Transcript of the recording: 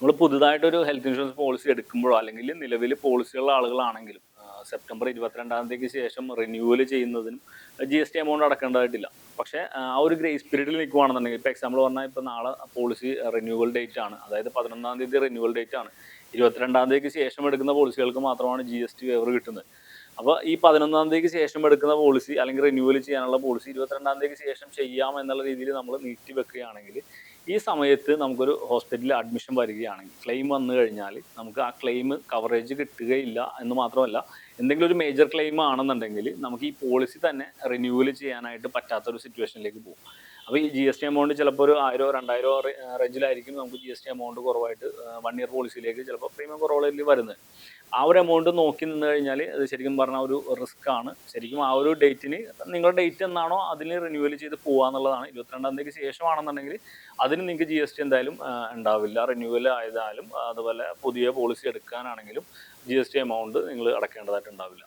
നമ്മൾ പുതുതായിട്ടൊരു health insurance policy എടുക്കുമ്പോഴോ അല്ലെങ്കിൽ നിലവിൽ പോളിസിയുള്ള ആളുകളാണെങ്കിലും സെപ്റ്റംബർ 22-ാം തീയതിക്ക് ശേഷം റിന്യൂവൽ ചെയ്യുന്നതിനും GST എമൗണ്ട് അടക്കേണ്ടതായിട്ടില്ല. പക്ഷേ ആ ഒരു ഗ്രേസ് പീരീഡിൽ നിൽക്കുകയാണെന്നുണ്ടെങ്കിൽ, ഇപ്പോൾ എക്സാമ്പിൾ പറഞ്ഞാൽ ഇപ്പോൾ നാളെ പോളിസി റിന്യൂവൽ ഡേറ്റ് ആണ്, അതായത് 11-ാം തീയതി റിന്യൂവൽ ഡേറ്റ് ആണ്. 22-ാം തീയതിക്ക് ശേഷം എടുക്കുന്ന പോളിസികൾക്ക് മാത്രമാണ് GST വേവർ കിട്ടുന്നത്. അപ്പോൾ ഈ 11-ാം തീയതിക്ക് ശേഷം എടുക്കുന്ന പോളിസി അല്ലെങ്കിൽ റിന്യൂവൽ ചെയ്യാനുള്ള പോളിസി 22-ാം തീയതിക്ക് ശേഷം ചെയ്യാം എന്നുള്ള രീതിയിൽ നമ്മൾ നീട്ടി വെക്കുകയാണെങ്കിൽ, ഈ സമയത്ത് നമുക്കൊരു ഹോസ്പിറ്റലിൽ അഡ്മിഷൻ വരികയാണെങ്കിൽ ക്ലെയിം വന്നു കഴിഞ്ഞാൽ നമുക്ക് ആ ക്ലെയിം കവറേജ് കിട്ടുകയില്ല എന്ന് മാത്രമല്ല, എന്തെങ്കിലും ഒരു മേജർ ക്ലെയിം ആണെന്നുണ്ടെങ്കിൽ നമുക്ക് ഈ പോളിസി തന്നെ റിന്യൂവൽ ചെയ്യാനായിട്ട് പറ്റാത്തൊരു സിറ്റുവേഷനിലേക്ക് പോകും. അപ്പോൾ ഈ GST എമൗണ്ട് ചിലപ്പോൾ ഒരു 1000-2000 റേഞ്ചിലായിരിക്കും നമുക്ക് GST എമൗണ്ട് കുറവായിട്ട് 1 ഇയർ പോളിസിയിലേക്ക് ചിലപ്പോൾ പ്രീമിയം കുറവുകളിൽ വരുന്നത്. ആ ഒരു എമൗണ്ട് നോക്കി നിന്ന് കഴിഞ്ഞാൽ അത് ശരിക്കും പറഞ്ഞാൽ ഒരു റിസ്ക് ആണ്. ശരിക്കും ആ ഒരു ഡേറ്റിന് നിങ്ങളുടെ ഡേറ്റ് എന്നാണോ അതിന് റിന്യൂവൽ ചെയ്ത് പോകുക എന്നുള്ളതാണ്. 22-ാം തീയതിക്ക് ശേഷമാണെന്നുണ്ടെങ്കിൽ അതിന് നിങ്ങൾക്ക് GST എന്തായാലും ഉണ്ടാവില്ല. റിന്യൂവൽ ആയതായാലും അതുപോലെ പുതിയ പോളിസി എടുക്കാനാണെങ്കിലും GST എമൗണ്ട് നിങ്ങൾ അടക്കേണ്ടതായിട്ട് ഉണ്ടാവില്ല.